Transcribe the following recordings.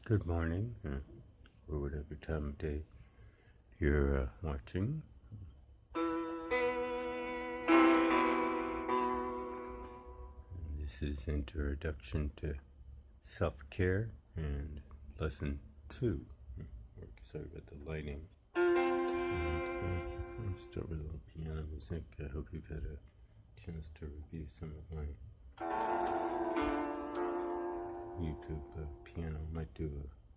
Good morning, or whatever time of day you're watching. This is Introduction to Self-Care and Lesson 2. Sorry about the lighting. I'll start with a little piano music. I hope you've had a chance to review some of my YouTube piano. I might do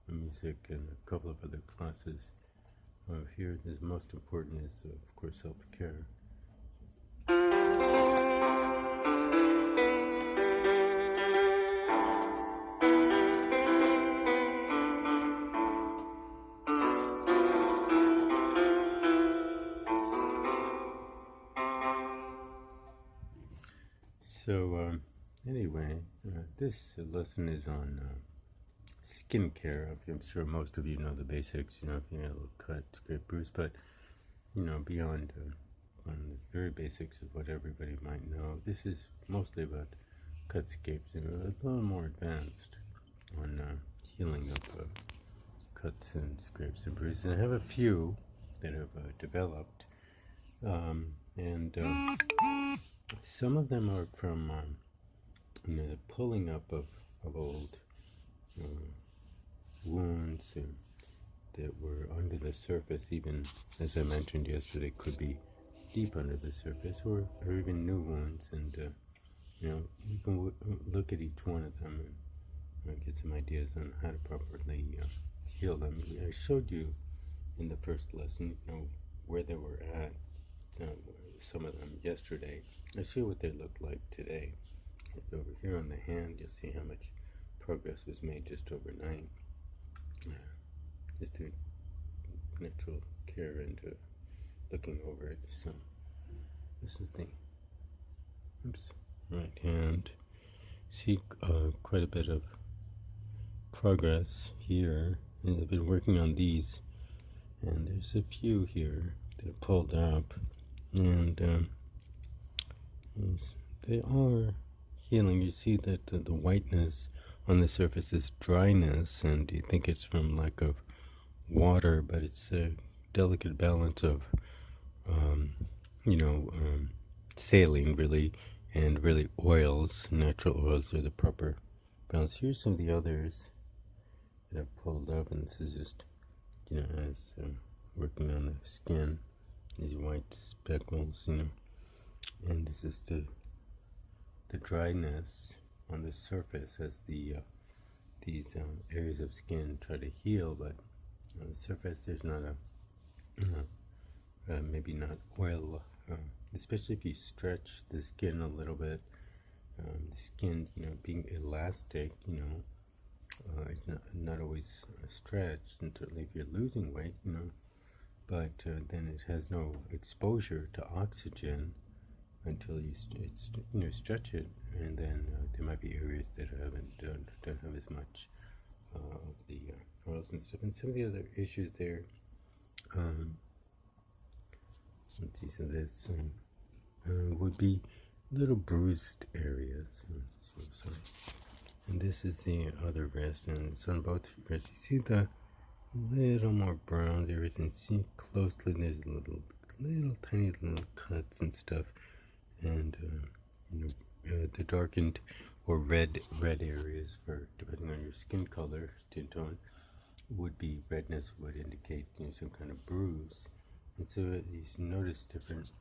a music and a couple of other classes. Here, the most important is, of course, self-care. So, anyway, this lesson is on skincare. I'm sure most of you know the basics, if you have a little cut, scrape, bruise, but, beyond on the very basics of what everybody might know, this is mostly about cuts, scrapes, and a little more advanced on healing of cuts and scrapes and bruises. And I have a few that have developed, and some of them are from the pulling up of old wounds that were under the surface, even as I mentioned yesterday, could be deep under the surface, or even new wounds. And you can look at each one of them and get some ideas on how to properly heal them. I showed you in the first lesson, where they were at, some of them yesterday. I'll show you what they look like today. Over here on the hand, you'll see how much progress was made just overnight. Just through natural care and looking over it. So this is the right hand. See quite a bit of progress here. And I've been working on these, and there's a few here that are pulled up, and they are healing. You see that the whiteness on the surface is dryness, and you think it's from lack of water, but it's a delicate balance of saline, really, and really oils. Natural oils are the proper balance. Here's some of the others that I've pulled up, and this is just as working on the skin, these white speckles, and this is the dryness on the surface as these areas of skin try to heal, but on the surface there's not maybe not oil, especially if you stretch the skin a little bit. The skin, being elastic, it's not always stretched, and certainly if you're losing weight, but then it has no exposure to oxygen until you stretch it, and then there might be areas that don't have as much of the oils and stuff. And some of the other issues there, let's see, so this would be little bruised areas. Sorry. And this is the other wrist, and it's on both wrists. You see the little more brown areas, and see closely there's little tiny little cuts and stuff, and the darkened or red areas, for depending on your skin color, skin tone, would be redness, would indicate some kind of bruise. And so you notice different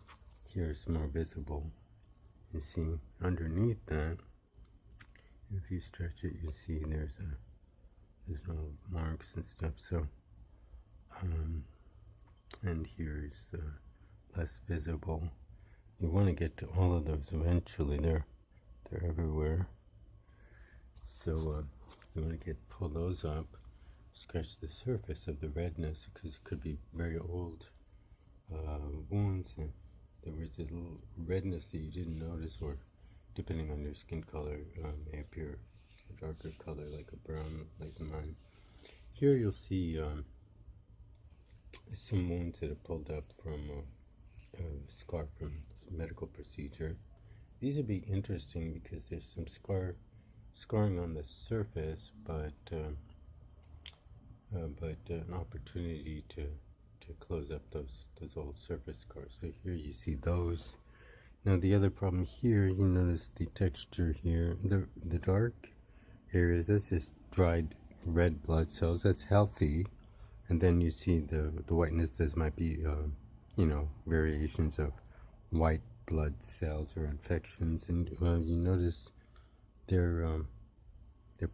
here, it's more visible. You see underneath that, if you stretch it, you see there's no marks and stuff. So and here is less visible. You want to get to all of those eventually. They're everywhere. So you want to pull those up, scratch the surface of the redness, because it could be very old wounds, and there was this little redness that you didn't notice, or depending on your skin color, may appear a darker color, like a brown, like mine. Here you'll see some wounds that are pulled up from a scar from a medical procedure. These would be interesting because there's some scarring on the surface, but but an opportunity to close up those old surface scars. So here you see those. Now the other problem here, you notice the texture here, the dark areas, that's just dried red blood cells. That's healthy. And then you see the whiteness. This might be, you know, variations of white blood cells or infections. And you notice they're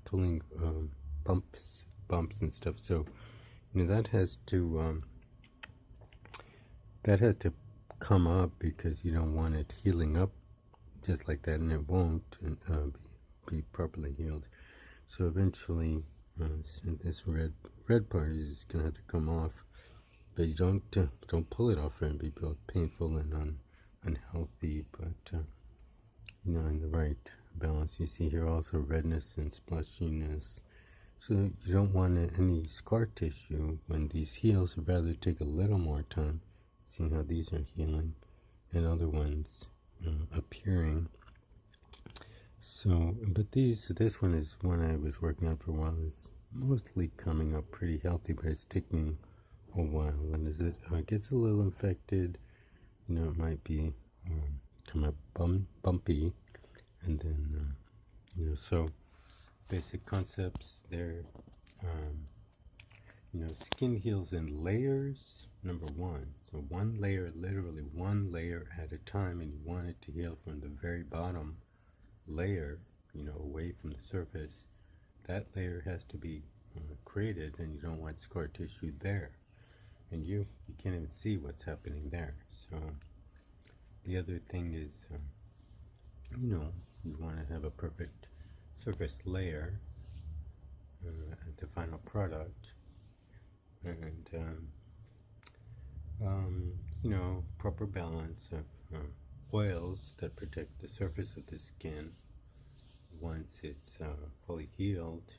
pulling bumps and stuff. So you know that has to come up, because you don't want it healing up just like that, and it won't be properly healed. So eventually, this red part is gonna have to come off, but you don't pull it off and be both painful and unhealthy. But you know, in the right balance. You see here also redness and splotchiness. So you don't want any scar tissue when these heals. You'd rather take a little more time. See how these are healing, and other ones appearing. So, but this one is one I was working on for a while. It's mostly coming up pretty healthy, but it's taking a while. And as it gets a little infected, you know, it might be come up bumpy, and then you know. So basic concepts there. You know, skin heals in layers. Number one, so one layer, literally one layer at a time, and you want it to heal from the very bottom layer, you know, away from the surface. That layer has to be created, and you don't want scar tissue there, and you can't even see what's happening there. So the other thing is, you know, you want to have a perfect surface layer at the final product, and you know, proper balance of oils that protect the surface of the skin once it's fully healed.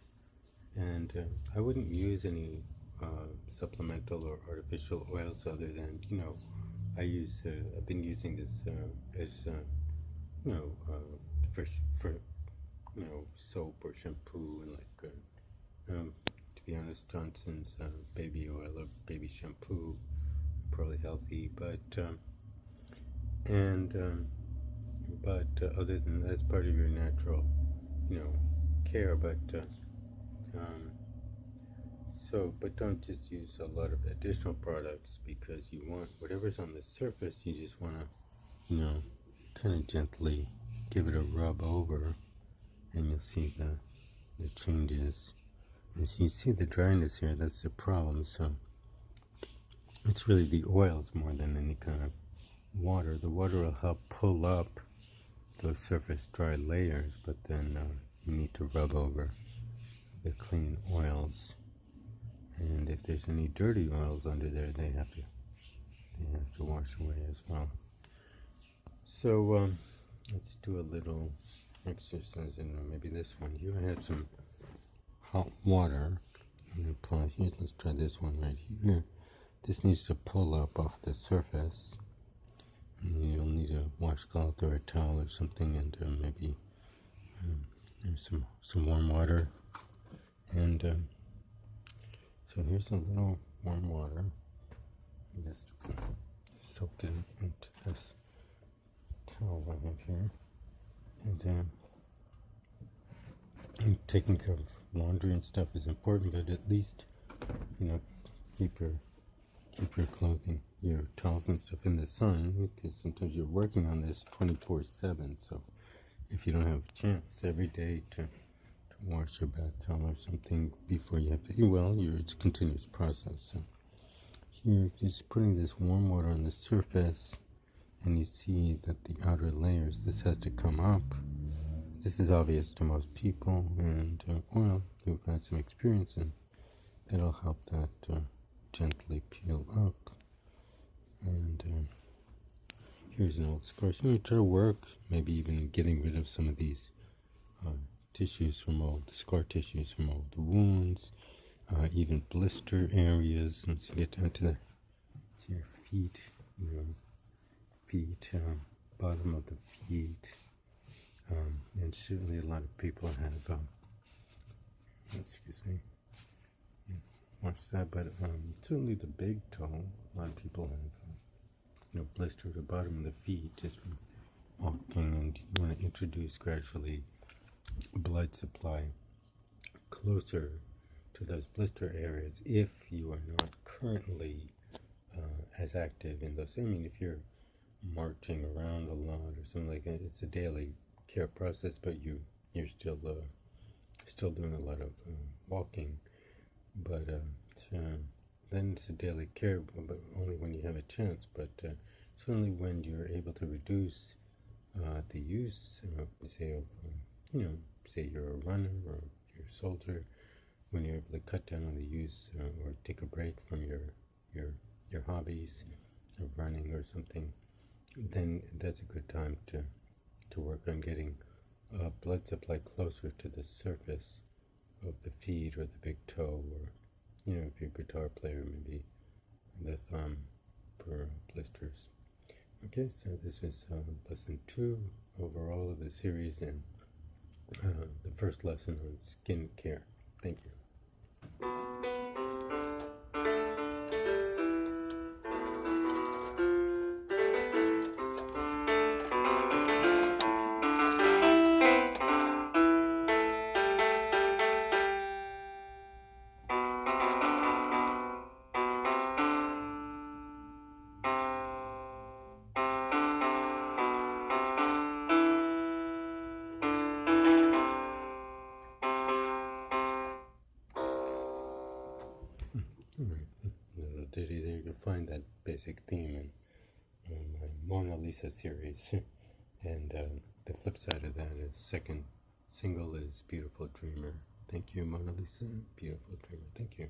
And I wouldn't use any supplemental or artificial oils other than, you know, I've been using this as you know, for you know, soap or shampoo, and like to be honest, Johnson's baby oil or baby shampoo, probably healthy, but other than that's part of your natural, you know, care. But but don't just use a lot of additional products, because you want whatever's on the surface. You just want to, you know, kind of gently give it a rub over, and you'll see the changes. And so you see the dryness here. That's the problem. So it's really the oils more than any kind of water. The water will help pull up those surface dry layers, but then you need to rub over the clean oils. And if there's any dirty oils under there, they have to wash away as well. So let's do a little exercise, and maybe this one. Here I have some hot water. And apply here. Let's try this one right here. This needs to pull up off the surface. And you'll need a washcloth or a towel or something, and maybe there's some warm water. And so here's a little warm water. Just soak it into this towel I have here. And taking care of laundry and stuff is important, but at least, you know, keep your clothing, your towels and stuff in the sun, because sometimes you're working on this 24/7. So if you don't have a chance every day to wash your bath towel or something before you have to, well, it's a continuous process. So here, just putting this warm water on the surface, and you see that the outer layers, this has to come up. This is obvious to most people, and well, who've had some experience, and that'll help that gently peel up. And here's an old scar. So I'm going to try to work, maybe even getting rid of some of these tissues from scar tissues from old wounds, even blister areas. Once you get down to your feet, bottom of the feet. And certainly a lot of people have, excuse me, watch that. But certainly the big toe, a lot of people have blister at the bottom of the feet just from walking, and you want to introduce gradually blood supply closer to those blister areas if you are not currently as active in those. I mean, if you're marching around a lot or something like that, it's a daily care process, but you're still doing a lot of walking. But then it's a daily care, but only when you have a chance. But certainly when you're able to reduce the use, say of say you're a runner or you're a soldier, when you're able to cut down on the use or take a break from your hobbies of running or something, then that's a good time to work on getting blood supply closer to the surface of the feet or the big toe, or if you're a guitar player, maybe the thumb for blisters. Okay, so this is lesson 2 overall of the series, and the first lesson on skin care. Thank you. Little ditty there. You'll find that basic theme in my Mona Lisa series. And the flip side of that is second single is Beautiful Dreamer. Thank you, Mona Lisa. Beautiful Dreamer. Thank you.